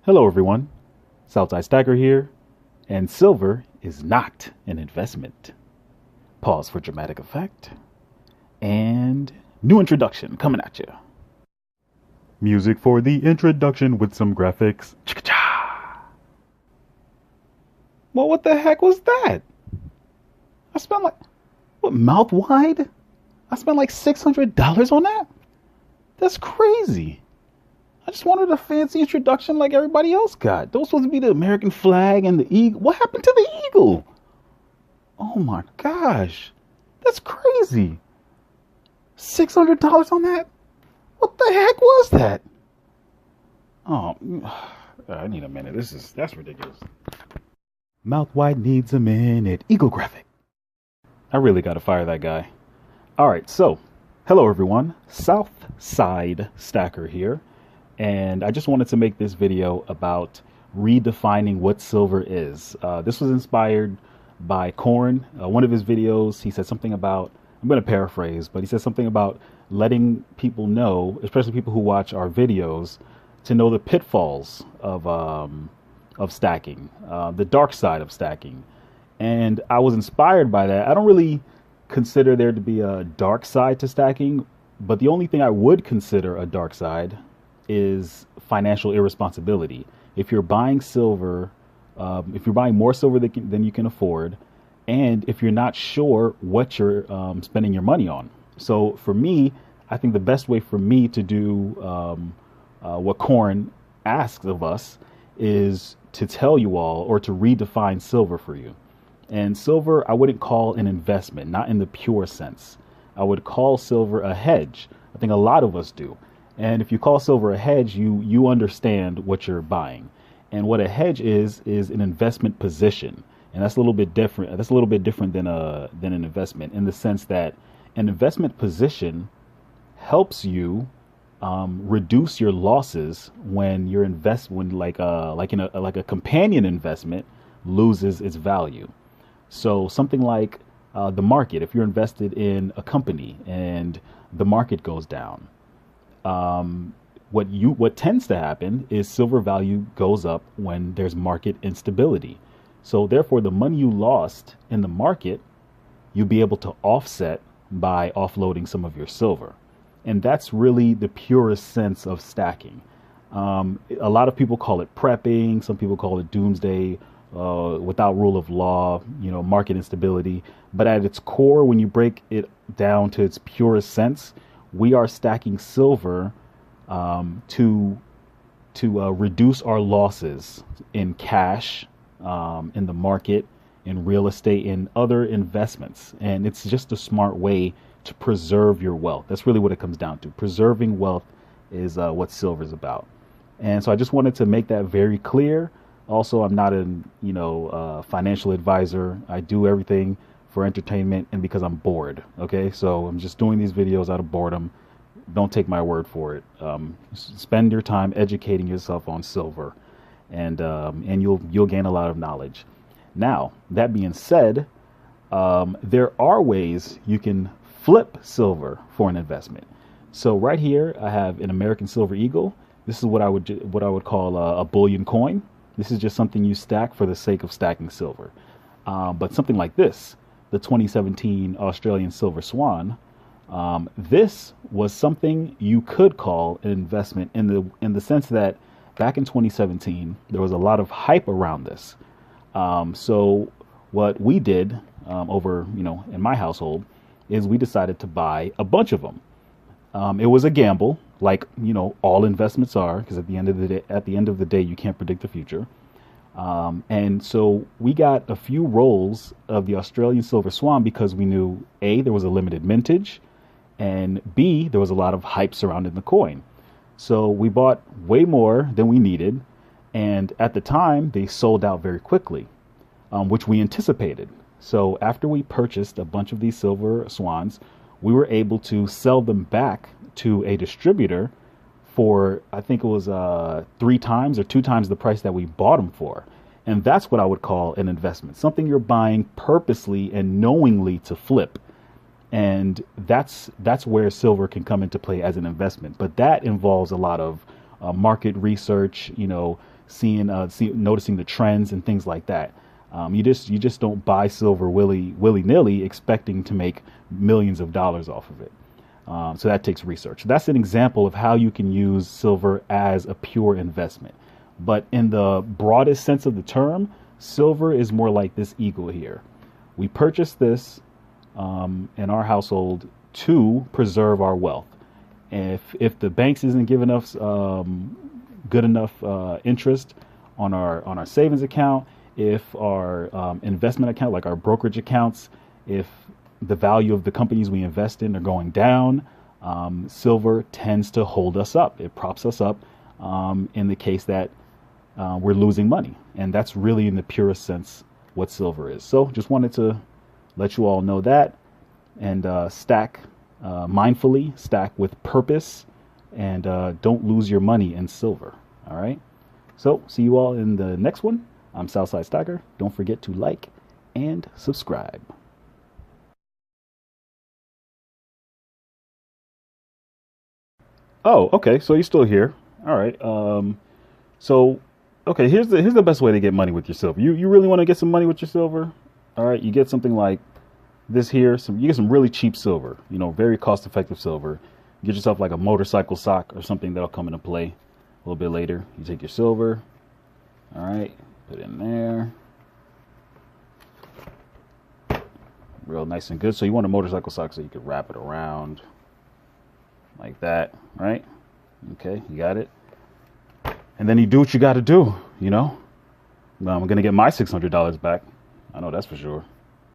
Hello, everyone. Southside Stacker here, and silver is not an investment. Pause for dramatic effect. And new introduction coming at you. Music for the introduction with some graphics. Chicka-cha. Well, what the heck was that? I spent mouth wide? I spent like $600 on that? That's crazy. I just wanted a fancy introduction like everybody else got. Those supposed to be the American flag and the eagle. What happened to the eagle? Oh my gosh. That's crazy. $600 on that? What the heck was that? Oh, I need a minute. That's ridiculous. Mouth wide needs a minute. Eagle graphic. I really got to fire that guy. All right, so hello everyone. Southside Stacker here. And I just wanted to make this video about redefining what silver is. This was inspired by Korn. One of his videos, he said something about, I'm going to paraphrase, but he said something about letting people know, especially people who watch our videos, to know the pitfalls of stacking, the dark side of stacking. And I was inspired by that. I don't really consider there to be a dark side to stacking, but the only thing I would consider a dark side is financial irresponsibility. If you're buying silver, if you're buying more silver than you can afford, and if you're not sure what you're spending your money on. So for me, I think the best way for me to do what Korn asks of us is to tell you all, or to redefine silver for you. And silver, I wouldn't call an investment, not in the pure sense. I would call silver a hedge. I think a lot of us do. And if you call silver a hedge, you understand what you're buying. And what a hedge is an investment position. And that's a little bit different. That's a little bit different than an investment, in the sense that an investment position helps you reduce your losses when your like a companion investment loses its value. So something like the market, if you're invested in a company and the market goes down, what tends to happen is silver value goes up when there's market instability. So therefore, the money you lost in the market, you'll be able to offset by offloading some of your silver. And that's really the purest sense of stacking. A lot of people call it prepping. Some people call it doomsday, without rule of law, market instability. But at its core, when you break it down to its purest sense, we are stacking silver to reduce our losses in cash, in the market, in real estate, in other investments. And it's just a smart way to preserve your wealth. That's really what it comes down to. Preserving wealth is what silver is about. And so I just wanted to make that very clear. Also, I'm not a financial advisor. I do everything for entertainment and because I'm bored. Okay, so I'm just doing these videos out of boredom. Don't take my word for it. Spend your time educating yourself on silver, and you'll gain a lot of knowledge. Now, that being said, there are ways you can flip silver for an investment. So right here, I have an American Silver Eagle. This is what I would call a bullion coin. This is just something you stack for the sake of stacking silver. But something like this, the 2017 Australian Silver Swan, this was something you could call an investment in the sense that back in 2017 there was a lot of hype around this. So what we did over in my household is we decided to buy a bunch of them. It was a gamble, like all investments are, because at the end of the day, you can't predict the future. And so we got a few rolls of the Australian Silver Swan because we knew A, there was a limited mintage, and B, there was a lot of hype surrounding the coin. So we bought way more than we needed. And at the time, they sold out very quickly, which we anticipated. So after we purchased a bunch of these silver swans, we were able to sell them back to a distributor for, I think it was 3 times or 2 times the price that we bought them for. And that's what I would call an investment, something you're buying purposely and knowingly to flip. And that's where silver can come into play as an investment. But that involves a lot of market research, noticing the trends and things like that. You just don't buy silver willy-nilly expecting to make millions of dollars off of it. So that takes research. That's an example of how you can use silver as a pure investment. But in the broadest sense of the term, silver is more like this eagle here. We purchase this in our household to preserve our wealth. If the banks isn't giving us good enough interest on our savings account, if our investment account, like our brokerage accounts, if the value of the companies we invest in are going down, silver tends to hold us up. It props us up in the case that we're losing money. And that's really, in the purest sense, what silver is. So just wanted to let you all know that, and stack mindfully, stack with purpose, and don't lose your money in silver. All right. So see you all in the next one. I'm Southside Stacker. Don't forget to like and subscribe. Oh, okay. So you're still here. All right. So, okay. Here's the best way to get money with your silver. You really want to get some money with your silver? All right. You get something like this here. You get some really cheap silver. Very cost-effective silver. Get yourself like a motorcycle sock or something that'll come into play a little bit later. You take your silver. All right. Put it in there. Real nice and good. So you want a motorcycle sock so you can wrap it around like that, right? Okay, you got it. And then you do what you got to do, I'm going to get my $600 back. I know that's for sure.